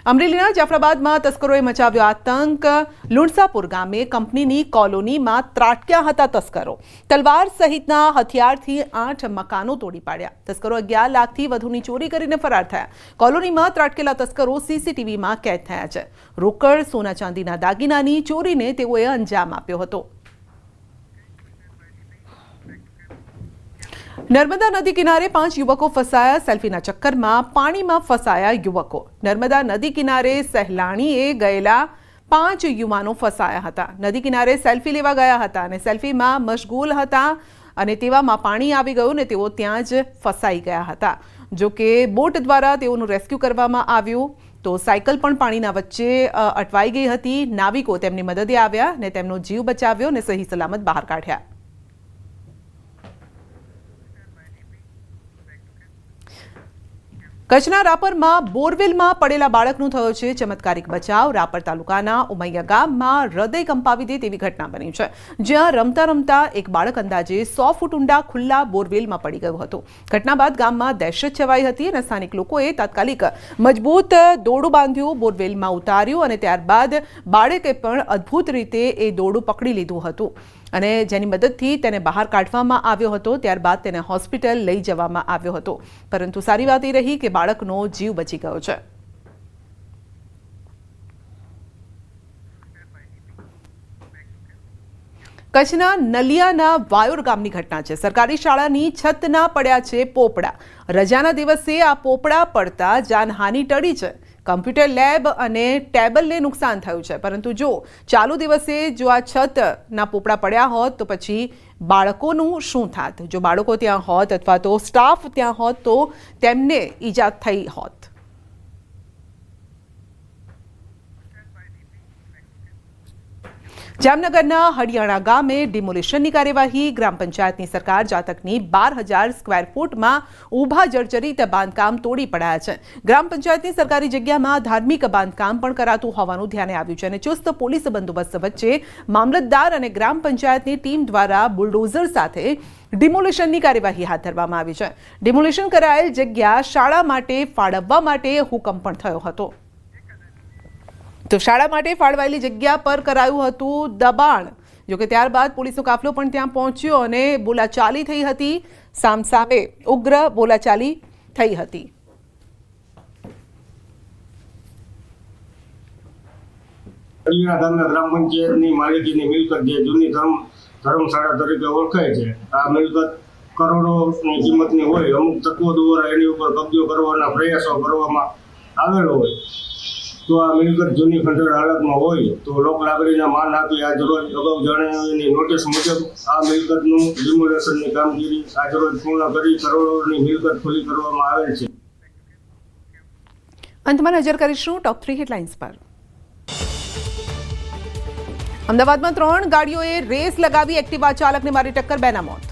અમરેલીના જાફરાબાદમાં તસ્કરોએ મચાવ્યો આતંક। લુણસાપુર ગામે કંપનીની કોલોનીમાં ત્રાટક્યા હતા તસ્કરો। તલવાર સહિતના હથિયારથી 8 મકાનો તોડી પાડ્યા। તસ્કરો 11 લાખથી વધુની ચોરી કરીને ફરાર થયા। કોલોનીમાં ત્રાટકેલા તસ્કરો સીસીટીવીમાં કેદ થયા છે। રોકડ સોના ચાંદીના દાગીનાની ચોરીને તેઓએ અંજામ આપ્યો હતો। नर्मदा नदी किनारे 5 युवकों फंसाया। सेल्फीना चक्कर में पानी में फंसाया युवकों। नर्मदा नदी किनारे सહેલાણીએ गयेला 5 युवानो फंसाया हता। नदी किनारे सेल्फी लेवा गया हता અને સેલ્ફીમાં મશગુલ હતા અને તેવામાં પાણી આવી ગયું ને તેઓ ત્યાં જ ફસાઈ ગયા હતા। જો કે બોટ દ્વારા તેઓનું રેસ્ક્યુ કરવામાં આવ્યું તો સાયકલ પણ પાણીના વચ્ચે અટવાઈ ગઈ હતી। નાવિકો તેમની મદદે આવ્યા અને તેમનો જીવ બચાવ્યો અને સહી સલામત બહાર કાઢ્યા। કચ્છના રાપરમાં બોરવેલમાં પડેલા બાળકનો થયો છે ચમત્કારિક બચાવ। રાપર તાલુકાના ઉમૈયા ગામમાં હૃદય કંપાવી દે તેવી ઘટના બની છે, જ્યાં રમતા રમતા એક બાળક અંદાજે 100 ફૂટ ઊંડા ખુલ્લા બોરવેલમાં પડી ગયું હતું। ઘટના બાદ ગામમાં દહેશત છવાઈ હતી અને સ્થાનિક લોકોએ તાત્કાલિક મજબૂત દોરડું બાંધ્યું, બોરવેલમાં ઉતાર્યું અને ત્યારબાદ બાળકે પણ અદ્ભુત રીતે એ દોરડું પકડી લીધું હતું અને જેની મદદથી તેને બહાર કાઢવામાં આવ્યો હતો। ત્યારબાદ તેને હોસ્પિટલ લઈ જવામાં આવ્યો હતો, પરંતુ સારી વાત એ રહી કે બાળકનો જીવ બચી ગયો છે। કચ્છના નલિયાના વાયોર ગામની ઘટના છે। સરકારી શાળાની છતના પડ્યા છે પોપડા। રજાના દિવસે આ પોપડા પડતા જાનહાનિ ટળી છે। કમ્પ્યુટર લેબ અને ટેબલને નુકસાન થયું છે, પરંતુ જો ચાલુ દિવસે જો આ છતના પોપડા પડ્યા હોત તો પછી બાળકોનું શું થાત? જો બાળકો ત્યાં હોત અથવા તો સ્ટાફ ત્યાં હોત તો તેમને ઈજા થઈ હોત। જામનગરના હડિયાણા ગામે ડિમોલિશનની કાર્યવાહી। ગ્રામ પંચાયતની સરકાર જાતકની 12,000 સ્ક્વેર ફૂટમાં ઊભા જર્જરિત બાંધકામ તોડી પડાયા છે। ગ્રામ પંચાયતની સરકારી જગ્યામાં ધાર્મિક બાંધકામ પણ કરાતું હોવાનું ધ્યાને આવ્યું છે અને ચુસ્ત પોલીસ બંદોબસ્ત વચ્ચે મામલતદાર અને ગ્રામ પંચાયતની ટીમ દ્વારા બુલડોઝર સાથે ડિમોલિશનની કાર્યવાહી હાથ ધરવામાં આવી છે। ડિમોલિશન કરાયેલ જગ્યા શાળા માટે ફાળવવા માટે હુકમ પણ થયો હતો। તો શાળા માટે ફાળવાયેલી જગ્યા પર કરાયું હતું દબાણ। જોકે ત્યારબાદ પોલીસનો કાફલો પણ ત્યાં પહોંચ્યો અને બોલાચાલી થઈ હતી। સામસામે ઉગ્ર બોલાચાલી થઈ હતી। ગ્રામ પંચાયતની માલિકીની મિલકત જે જૂની ધર્મશાળા તરીકે ઓળખાય છે, આ મિલકત કરોડોની કિંમતની હોય। અમુક તત્વો દ્વારા એની ઉપર કબજો કરવાના પ્રયાસો કરવામાં આવેલો હોય તો આ મિલકત જૂની ખંડેર હાલતમાં હોય તો લોક લાગણીના માન આપી આજરોજ અગાઉ જણાવેલી નોટિસ મુજબ આ મિલકતનું ડિમોલેશનની કામગીરી આજરોજ પૂર્ણ કરી કરોડોની મિલકત ખુલ્લી કરવામાં આવેલ છે। અંતમાં નજર કરીશું ટોપ 3 હેડલાઇન્સ પર। અમદાવાદમાં 3 ગાડીઓએ રેસ લગાવી એક્ટિવા ચાલકને મારી ટક્કર, 2ના મોત।